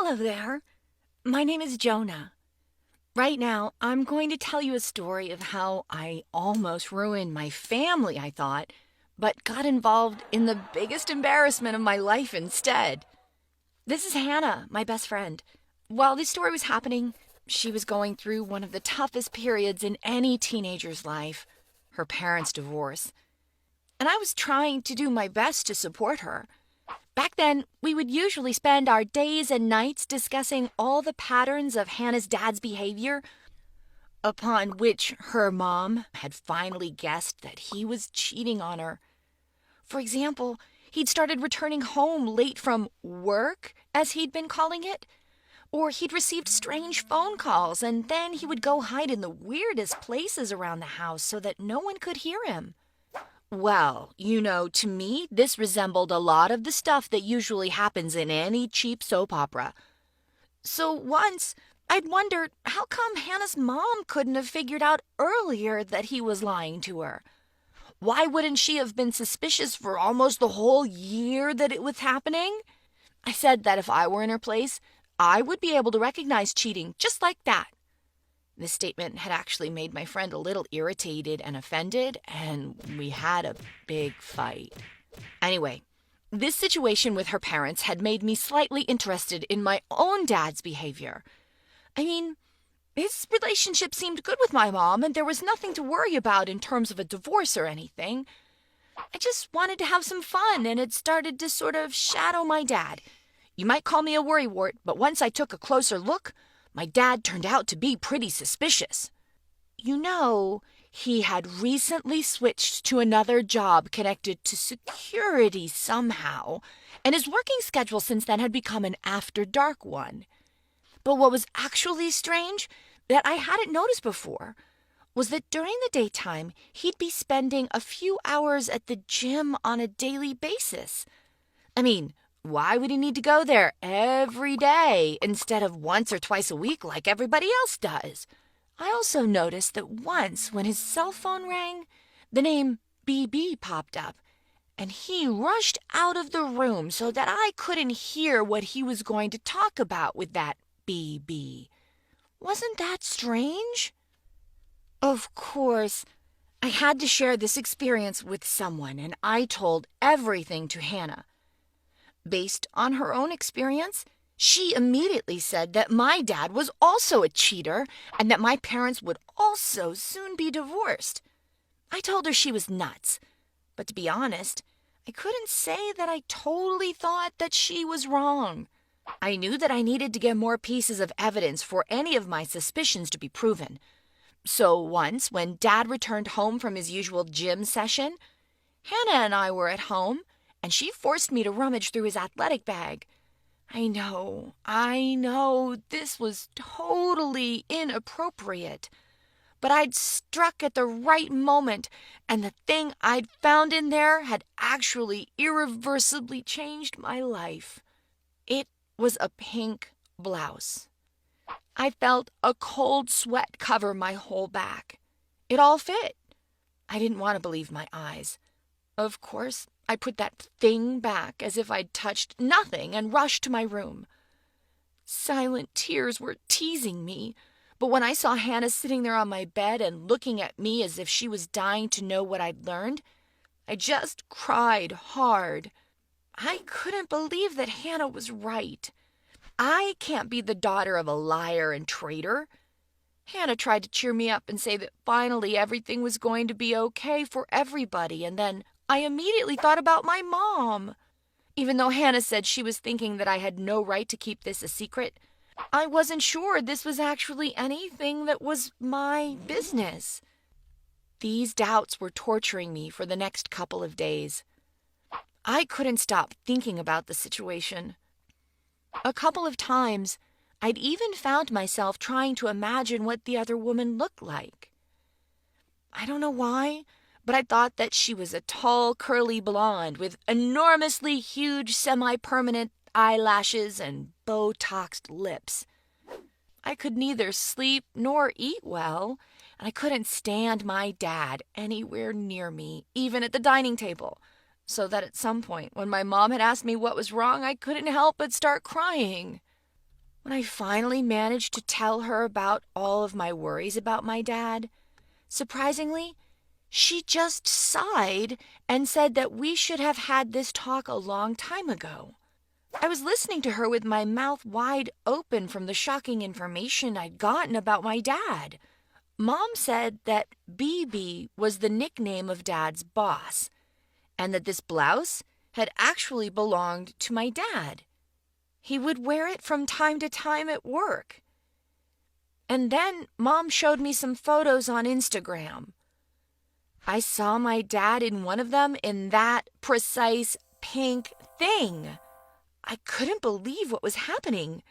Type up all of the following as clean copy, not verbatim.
Hello there. My name is Jonah. Right now, I'm going to tell you a story of how I almost ruined my family, I thought, but got involved in the biggest embarrassment of my life instead. This is Hannah, my best friend. While this story was happening, she was going through one of the toughest periods in any teenager's life, her parents' divorce. And I was trying to do my best to support her. Back then, we would usually spend our days and nights discussing all the patterns of Hannah's dad's behavior, upon which her mom had finally guessed that he was cheating on her. For example, he'd started returning home late from work, as he'd been calling it, or he'd received strange phone calls, and then he would go hide in the weirdest places around the house so that no one could hear him. Well, to me, this resembled a lot of the stuff that usually happens in any cheap soap opera. So once, I'd wondered how come Hannah's mom couldn't have figured out earlier that he was lying to her. Why wouldn't she have been suspicious for almost the whole year that it was happening? I said that if I were in her place, I would be able to recognize cheating just like that. This statement had actually made my friend a little irritated and offended, and we had a big fight. Anyway, this situation with her parents had made me slightly interested in my own dad's behavior. His relationship seemed good with my mom, and there was nothing to worry about in terms of a divorce or anything. I just wanted to have some fun, and had started to sort of shadow my dad. You might call me a worrywart, but once I took a closer look, my dad turned out to be pretty suspicious. He had recently switched to another job connected to security somehow, and his working schedule since then had become an after-dark one. But what was actually strange, that I hadn't noticed before, was that during the daytime, he'd be spending a few hours at the gym on a daily basis. Why would he need to go there every day instead of once or twice a week like everybody else does? I also noticed that once when his cell phone rang, the name BB popped up, and he rushed out of the room so that I couldn't hear what he was going to talk about with that BB. Wasn't that strange? Of course, I had to share this experience with someone, and I told everything to Hannah. Based on her own experience, she immediately said that my dad was also a cheater and that my parents would also soon be divorced. I told her she was nuts, but to be honest, I couldn't say that I totally thought that she was wrong. I knew that I needed to get more pieces of evidence for any of my suspicions to be proven. So once, when Dad returned home from his usual gym session, Hannah and I were at home, and she forced me to rummage through his athletic bag. I know, this was totally inappropriate. But I'd struck at the right moment, and the thing I'd found in there had actually irreversibly changed my life. It was a pink blouse. I felt a cold sweat cover my whole back. It all fit. I didn't want to believe my eyes. Of course, I put that thing back as if I'd touched nothing and rushed to my room. Silent tears were teasing me, but when I saw Hannah sitting there on my bed and looking at me as if she was dying to know what I'd learned, I just cried hard. I couldn't believe that Hannah was right. I can't be the daughter of a liar and traitor. Hannah tried to cheer me up and say that finally everything was going to be okay for everybody, and then I immediately thought about my mom. Even though Hannah said she was thinking that I had no right to keep this a secret, I wasn't sure this was actually anything that was my business. These doubts were torturing me for the next couple of days. I couldn't stop thinking about the situation. A couple of times, I'd even found myself trying to imagine what the other woman looked like. I don't know why, but I thought that she was a tall, curly blonde with enormously huge, semi-permanent eyelashes and Botoxed lips. I could neither sleep nor eat well, and I couldn't stand my dad anywhere near me, even at the dining table, so that at some point, when my mom had asked me what was wrong, I couldn't help but start crying. When I finally managed to tell her about all of my worries about my dad, surprisingly, she just sighed and said that we should have had this talk a long time ago. I was listening to her with my mouth wide open from the shocking information I'd gotten about my dad. Mom said that BB was the nickname of Dad's boss, and that this blouse had actually belonged to my dad. He would wear it from time to time at work. And then Mom showed me some photos on Instagram. I saw my dad in one of them in that precise pink thing. I couldn't believe what was happening.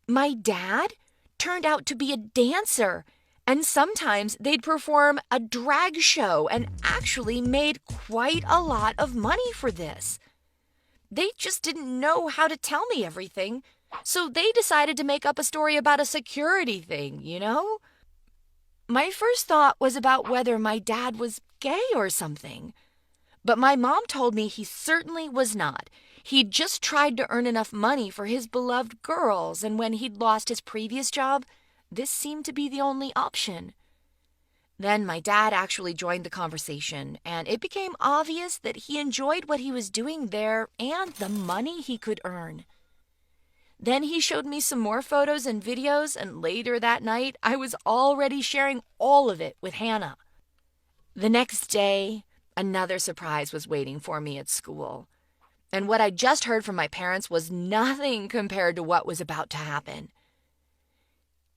My dad turned out to be a dancer, and sometimes they'd perform a drag show and actually made quite a lot of money for this. They just didn't know how to tell me everything, so they decided to make up a story about a security thing, you know? My first thought was about whether my dad was gay or something. But my mom told me he certainly was not. He'd just tried to earn enough money for his beloved girls, and when he'd lost his previous job, this seemed to be the only option. Then my dad actually joined the conversation, and it became obvious that he enjoyed what he was doing there and the money he could earn. Then he showed me some more photos and videos, and later that night, I was already sharing all of it with Hannah. The next day, another surprise was waiting for me at school. And what I just heard from my parents was nothing compared to what was about to happen.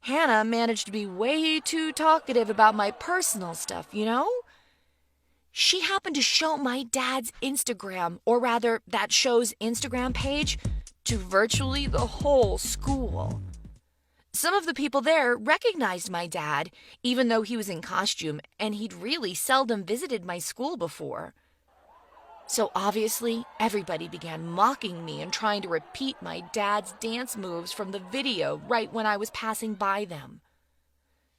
Hannah managed to be way too talkative about my personal stuff, you know? She happened to show my dad's Instagram, or rather, that show's Instagram page, to virtually the whole school. Some of the people there recognized my dad, even though he was in costume, and he'd really seldom visited my school before. So obviously, everybody began mocking me and trying to repeat my dad's dance moves from the video right when I was passing by them.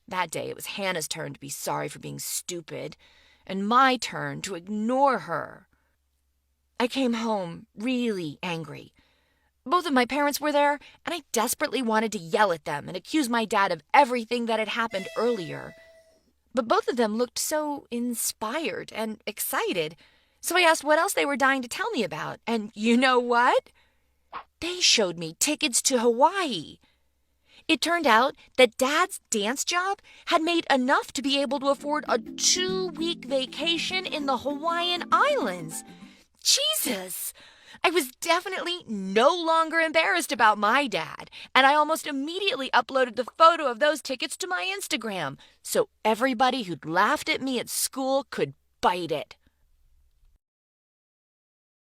That day, it was Hannah's turn to be sorry for being stupid, and my turn to ignore her. I came home really angry. Both of my parents were there, and I desperately wanted to yell at them and accuse my dad of everything that had happened earlier. But both of them looked so inspired and excited, so I asked what else they were dying to tell me about, and you know what? They showed me tickets to Hawaii. It turned out that Dad's dance job had made enough to be able to afford a 2-week vacation in the Hawaiian Islands. Jesus! I was definitely no longer embarrassed about my dad, and I almost immediately uploaded the photo of those tickets to my Instagram, so everybody who'd laughed at me at school could bite it.